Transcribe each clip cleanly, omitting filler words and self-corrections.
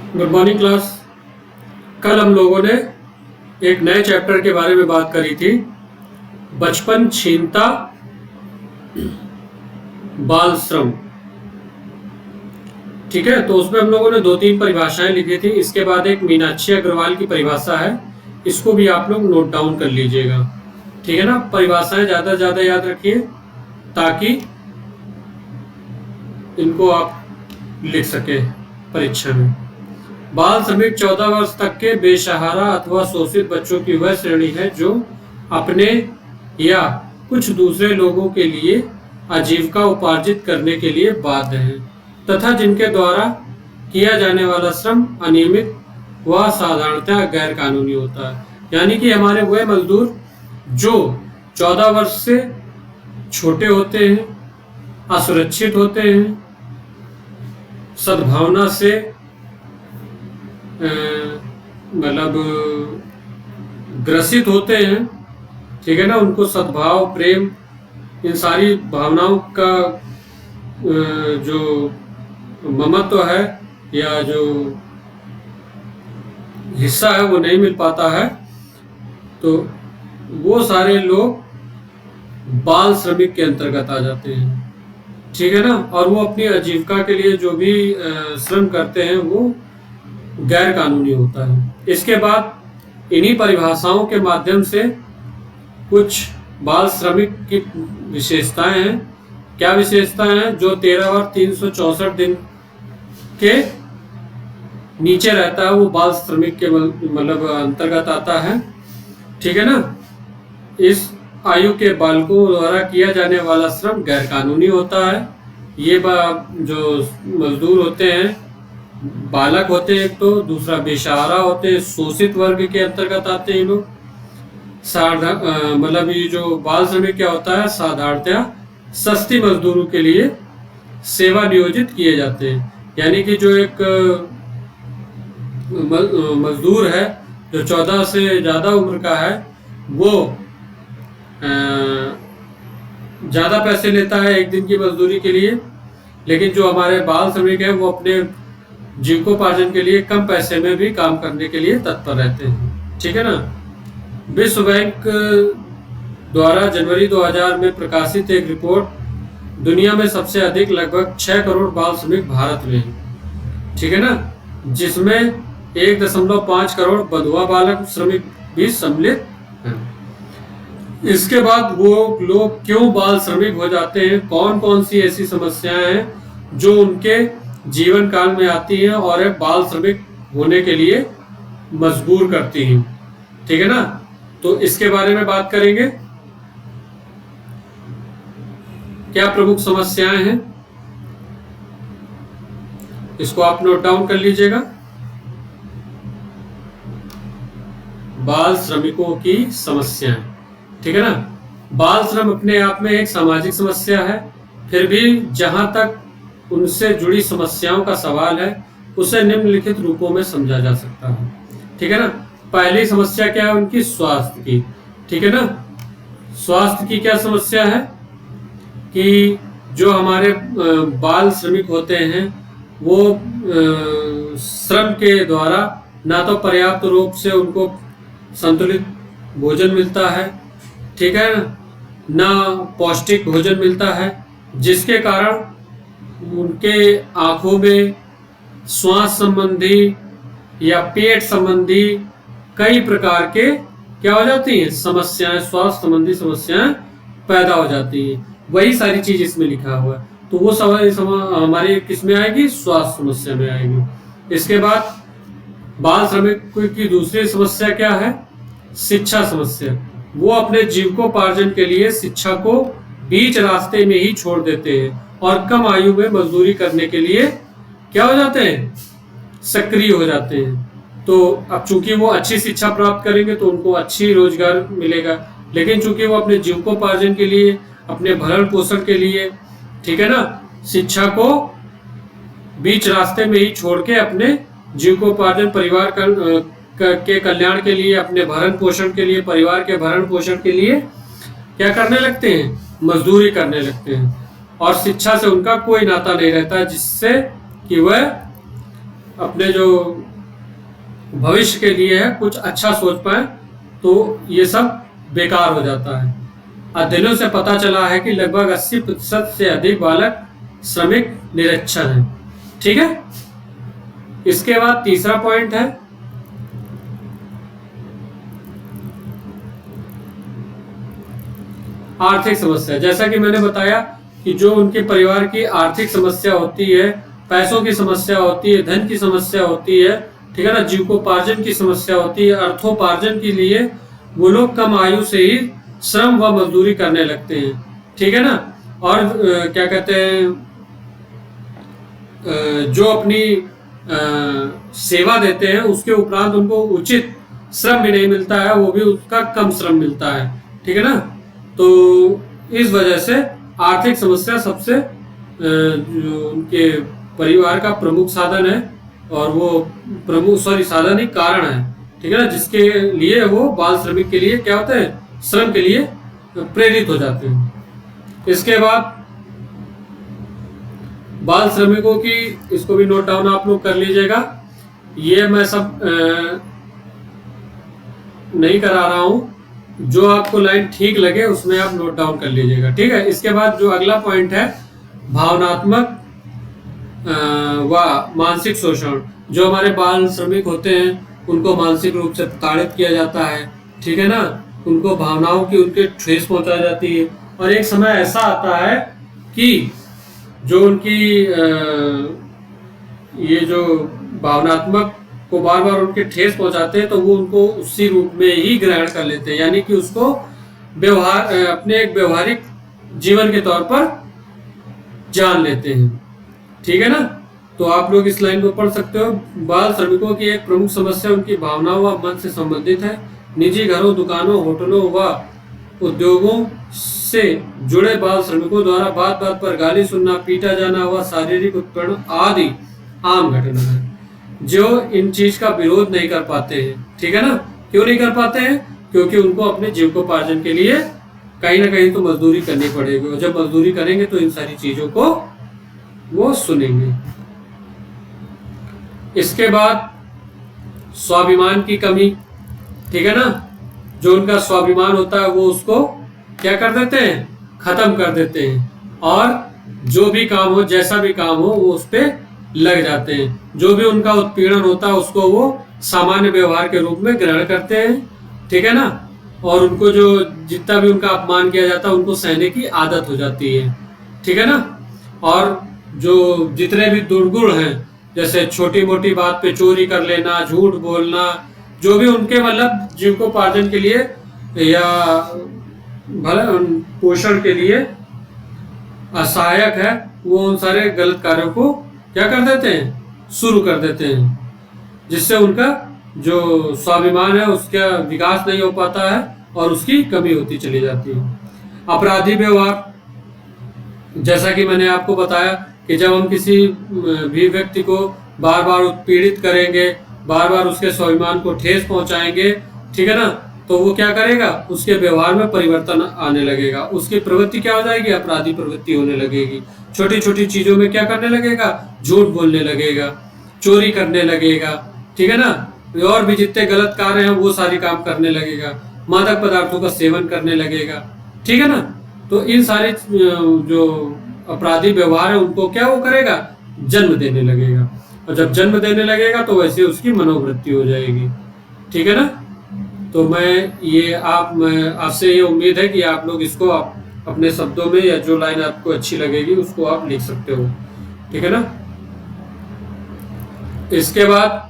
Good morning class. कल हम लोगों ने एक नए चैप्टर के बारे में बात करी थी, बचपन छीनता बाल श्रम। ठीक है, तो उसमें हम लोगों ने 2-3 परिभाषाएं लिखी थी। इसके बाद एक मीनाक्षी अग्रवाल की परिभाषा है, इसको भी आप लोग नोट डाउन कर लीजिएगा। ठीक है ना, परिभाषाएं ज़्यादा से ज़्यादा याद रखिए ताकि इनको आप लिख सके परीक्षा में। बाल श्रमिक 14 वर्ष तक के बेसहारा अथवा शोषित बच्चों की वह श्रेणी है जो अपने या कुछ दूसरे लोगों के लिए आजीविका उपार्जित करने के लिए बाध्य हैं तथा जिनके द्वारा किया जाने वाला श्रम अनियमित व साधारणतः गैर कानूनी होता है। यानी कि हमारे वह मजदूर जो 14 वर्ष से छोटे होते हैं, असुरक्षित होते हैं, सद्भावना से मतलब ग्रसित होते हैं। ठीक है ना, उनको सद्भाव, प्रेम, इन सारी भावनाओं का जो ममत्व है या जो हिस्सा है वो नहीं मिल पाता है, तो वो सारे लोग बाल श्रमिक के अंतर्गत आ जाते हैं। ठीक है ना, और वो अपनी आजीविका के लिए जो भी श्रम करते हैं वो गैर कानूनी होता है। इसके बाद इन्हीं परिभाषाओं के माध्यम से कुछ बाल श्रमिक की विशेषताएं हैं। क्या विशेषताएं हैं? जो 13 और 364 दिन के नीचे रहता है वो बाल श्रमिक के मतलब अंतर्गत आता है। ठीक है ना, इस आयु के बालकों द्वारा किया जाने वाला श्रम गैर कानूनी होता है। ये जो मजदूर होते हैं, बालक होते हैं एक तो, दूसरा बेसहारा होते हैं, शोषित वर्ग के अंतर्गत आते हैं ये लोग। मतलब ये जो बाल श्रमिक क्या होता है, साधारणतया सस्ती मजदूरों के लिए सेवा नियोजित किए जाते हैं। यानी कि जो एक मजदूर है जो 14 से ज़्यादा उम्र का है वो ज़्यादा पैसे लेता है एक दिन की मजदूरी के लिए, लेकिन जो हमारे बाल श्रमिक है वो अपने जीविकोपार्जन के लिए कम पैसे में भी काम करने के लिए तत्पर रहते हैं। ठीक है ना, विश्व बैंक द्वारा जनवरी 2000 में प्रकाशित एक रिपोर्ट दुनिया में सबसे अधिक लगभग 6 करोड़ बाल श्रमिक भारत में हैं। ठीक है ना, जिसमें 1.5 करोड़ बंधुआ बालक श्रमिक भी सम्मिलित हैं। इसके बाद वो लोग क्यों बाल श्रमिक हो जाते हैं, कौन कौन सी ऐसी समस्याएं हैं जो उनके जीवन काल में आती हैं और एक बाल श्रमिक होने के लिए मजबूर करती हैं। ठीक है ना, तो इसके बारे में बात करेंगे। क्या प्रमुख समस्याएं हैं इसको आप नोट डाउन कर लीजिएगा। बाल श्रमिकों की समस्याएं। ठीक है ना, बाल श्रम अपने आप में एक सामाजिक समस्या है, फिर भी जहां तक उनसे जुड़ी समस्याओं का सवाल है उसे निम्नलिखित रूपों में समझा जा सकता है। ठीक है ना, पहली समस्या क्या है उनकी? स्वास्थ्य की। ठीक है ना, स्वास्थ्य की क्या समस्या है कि जो हमारे बाल श्रमिक होते हैं वो श्रम के द्वारा ना तो पर्याप्त रूप से उनको संतुलित भोजन मिलता है, ठीक है ना पौष्टिक भोजन मिलता है, जिसके कारण उनके आंखों में श्वास संबंधी या पेट संबंधी कई प्रकार के क्या हो जाती हैं समस्याएं, स्वास्थ्य संबंधी समस्याएं पैदा हो जाती हैं। वही सारी चीज इसमें लिखा हुआ है, तो वो सवाल हमारी किस में आएगी? स्वास्थ्य समस्या में आएगी। इसके बाद बाल श्रमिक की दूसरी समस्या क्या है? शिक्षा समस्या। वो अपने जीविकोपार्जन के लिए शिक्षा को बीच रास्ते में ही छोड़ देते हैं और कम आयु में मजदूरी करने के लिए क्या हो जाते हैं? सक्रिय हो जाते हैं। तो अब चूंकि वो अच्छी शिक्षा प्राप्त करेंगे तो उनको अच्छी रोजगार मिलेगा, लेकिन चूंकि वो अपने जीविकोपार्जन के लिए, अपने भरण पोषण के लिए, ठीक है ना, शिक्षा को बीच रास्ते में ही छोड़ के अपने जीविकोपार्जन, परिवार के कल्याण के लिए, अपने भरण पोषण के लिए, परिवार के भरण पोषण के लिए क्या करने लगते हैं? मजदूरी करने लगते हैं। और शिक्षा से उनका कोई नाता नहीं रहता, जिससे कि वह अपने जो भविष्य के लिए है कुछ अच्छा सोच पाए, तो ये सब बेकार हो जाता है। अध्ययनों से पता चला है कि लगभग 80% से अधिक बालक श्रमिक निरक्षर हैं। ठीक है। इसके बाद तीसरा पॉइंट है आर्थिक समस्या। जैसा कि मैंने बताया कि जो उनके परिवार की आर्थिक समस्या होती है, पैसों की समस्या होती है, धन की समस्या होती है, ठीक है ना, जीविकोपार्जन की समस्या होती है, अर्थोपार्जन के लिए वो लोग कम आयु से ही श्रम व मजदूरी करने लगते हैं। ठीक है ना। और क्या कहते हैं, जो अपनी सेवा देते हैं उसके उपरांत उनको उचित श्रम भी नहीं मिलता है, वो भी उसका कम श्रम मिलता है। ठीक है ना। तो इस वजह से आर्थिक समस्या सबसे जो उनके परिवार का प्रमुख साधन है, और वो साधन ही कारण है। ठीक है ना, जिसके लिए वो बाल श्रमिक के लिए क्या होता है, श्रम के लिए प्रेरित हो जाते हैं। इसके बाद बाल श्रमिकों की, इसको भी नोट डाउन आप लोग कर लीजिएगा, ये मैं सब नहीं करा रहा हूं, जो आपको लाइन ठीक लगे उसमें आप नोट डाउन कर लीजिएगा। ठीक है। इसके बाद जो अगला पॉइंट है भावनात्मक व मानसिक शोषण। जो हमारे बाल श्रमिक होते हैं उनको मानसिक रूप से प्रताड़ित किया जाता है। ठीक है ना। उनको भावनाओं की उनके ठेस पहुंचाई जाती है, और एक समय ऐसा आता है कि जो उनकी ये जो भावनात्मक को बार बार उनके ठेस पहुंचाते हैं, तो वो उनको उसी रूप में ही ग्रहण कर लेते हैं, यानी कि उसको अपने एक व्यवहारिक जीवन के तौर पर जान लेते हैं। ठीक है ना। तो आप लोग इस लाइन को पढ़ सकते हो। बाल श्रमिकों की एक प्रमुख समस्या उनकी भावनाओं व मन से संबंधित है। निजी घरों, दुकानों, होटलों व उद्योगों से जुड़े बाल श्रमिकों द्वारा बात बात पर गाली सुनना, पीटा जाना व शारीरिक उत्पीड़न आदि आम घटना है, जो इन चीज का विरोध नहीं कर पाते हैं। ठीक है ना। क्यों नहीं कर पाते हैं? क्योंकि उनको अपने जीविकोपार्जन के लिए कहीं ना कहीं तो मजदूरी करनी पड़ेगी, और जब मजदूरी करेंगे तो इन सारी चीजों को वो सुनेंगे। इसके बाद स्वाभिमान की कमी। ठीक है ना। जो उनका स्वाभिमान होता है वो उसको क्या कर देते हैं, खत्म कर देते हैं, और जो भी काम हो, जैसा भी काम हो, वो उस पे लग जाते हैं। जो भी उनका उत्पीड़न होता है उसको वो सामान्य व्यवहार के रूप में ग्रहण करते हैं। ठीक है ना। और उनको जो जितना भी उनका अपमान किया जाता है उनको सहने की आदत हो जाती है। ठीक है ना। और जो जितने भी दुर्गुण हैं, जैसे छोटी मोटी बात पे चोरी कर लेना, झूठ बोलना, जो भी उनके मतलब जीविकोपार्जन के लिए या पोषण के लिए असहायक है, वो उन सारे गलत कार्यों को क्या कर देते हैं, शुरू कर देते हैं, जिससे उनका जो स्वाभिमान है उसका विकास नहीं हो पाता है और उसकी कमी होती चली जाती है। अपराधी व्यवहार। जैसा कि मैंने आपको बताया कि जब हम किसी भी व्यक्ति को बार बार उत्पीड़ित करेंगे, बार बार उसके स्वाभिमान को ठेस पहुंचाएंगे, ठीक है ना, तो वो क्या करेगा, उसके व्यवहार में परिवर्तन आने लगेगा, उसकी प्रवृत्ति क्या हो जाएगी, अपराधी प्रवृत्ति होने लगेगी। छोटी छोटी चीजों में क्या करने लगेगा, झूठ बोलने लगेगा, चोरी करने लगेगा, ठीक है ना, और भी जितने गलत कार्य हैं वो सारी काम करने लगेगा, मादक पदार्थों का सेवन करने लगेगा। ठीक है ना। तो इन सारे जो अपराधी व्यवहार है उनको क्या वो करेगा, जन्म देने लगेगा, और जब जन्म देने लगेगा तो वैसे उसकी मनोवृत्ति हो जाएगी। ठीक है ना। तो मैं आपसे ये उम्मीद है कि आप लोग इसको अपने शब्दों में या जो लाइन आपको अच्छी लगेगी उसको आप लिख सकते हो। ठीक है ना। इसके बाद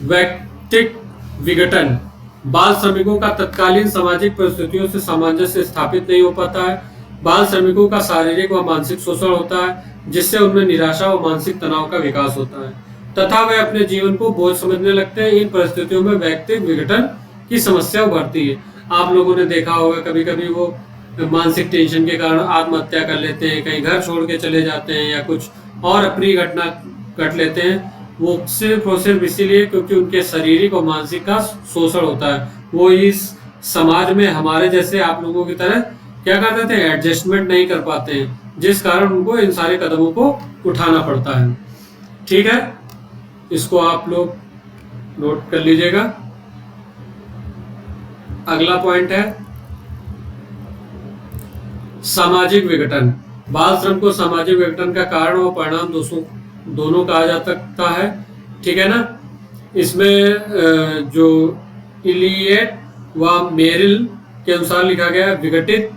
व्यक्तिक विघटन। बाल श्रमिकों का तत्कालीन सामाजिक परिस्थितियों से सामंजस्य स्थापित नहीं हो पाता है। बाल श्रमिकों का शारीरिक व मानसिक शोषण होता है, जिससे उनमें निराशा व मानसिक तनाव का विकास होता है तथा वे अपने जीवन को बोझ समझने लगते हैं। इन परिस्थितियों में व्यक्तिक विघटन की समस्या उभरती है। आप लोगों ने देखा होगा कभी कभी वो मानसिक टेंशन के कारण आत्महत्या कर लेते हैं, कहीं घर छोड़ के चले जाते हैं, या कुछ और अपनी घटना घट लेते हैं। वो सिर्फ और सिर्फ इसीलिए क्योंकि उनके शारीरिक और मानसिक का शोषण होता है। वो इस समाज में हमारे जैसे आप लोगों की तरह क्या कर देते हैं, एडजस्टमेंट नहीं कर पाते हैं, जिस कारण उनको इन सारे कदमों को उठाना पड़ता है। ठीक है। इसको आप लोग नोट कर लीजिएगा। अगला पॉइंट है सामाजिक विघटन। बाल श्रम को सामाजिक विघटन का कारण और परिणाम दोनों कहा जा सकता है, ठीक है ना। इसमें जो इलियट व मेरिल के अनुसार लिखा गया है, विघटित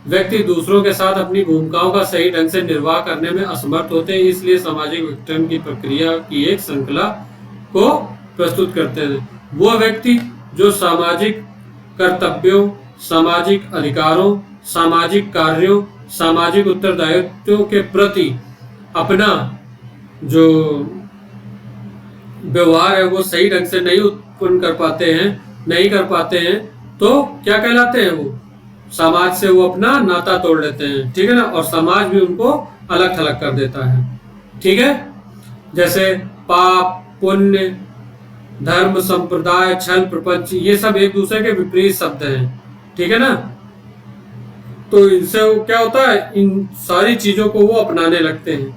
व्यक्ति दूसरों के साथ अपनी भूमिकाओं का सही ढंग से निर्वाह करने में असमर्थ होते हैं, इसलिए सामाजिक विघटन की प्रक्रिया की एक श्रृंखला को प्रस्तुत करते हैं। वो व्यक्ति जो सामाजिक कर्तव्यों, सामाजिक अधिकारों, सामाजिक कार्यों, सामाजिक उत्तरदायित्वों के प्रति अपना जो व्यवहार है वो सही ढंग से नहीं उत्पन्न कर पाते हैं, तो क्या कहलाते हैं? वो समाज से वो अपना नाता तोड़ लेते हैं, ठीक है ना। और समाज भी उनको अलग थलग कर देता है, ठीक है। जैसे पाप, पुण्य, धर्म, संप्रदाय, छल, प्रपंच, ये सब एक दूसरे के विपरीत शब्द हैं, ठीक है ना। तो इनसे क्या होता है, इन सारी चीजों को वो अपनाने लगते हैं,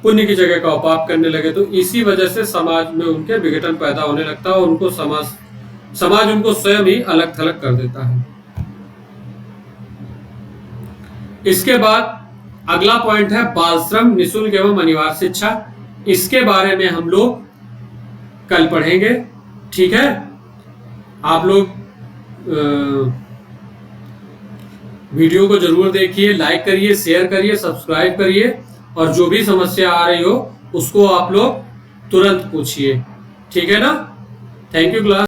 पुण्य की जगह का पाप करने लगे, तो इसी वजह से समाज में उनके विघटन पैदा होने लगता है और उनको समाज उनको स्वयं ही अलग थलग कर देता है। इसके बाद अगला पॉइंट है बाल श्रम, निःशुल्क एवं अनिवार्य शिक्षा। इसके बारे में हम लोग कल पढ़ेंगे, ठीक है। आप लोग वीडियो को जरूर देखिए, लाइक करिए, शेयर करिए, सब्सक्राइब करिए, और जो भी समस्या आ रही हो उसको आप लोग तुरंत पूछिए, ठीक है ना। Thank you class.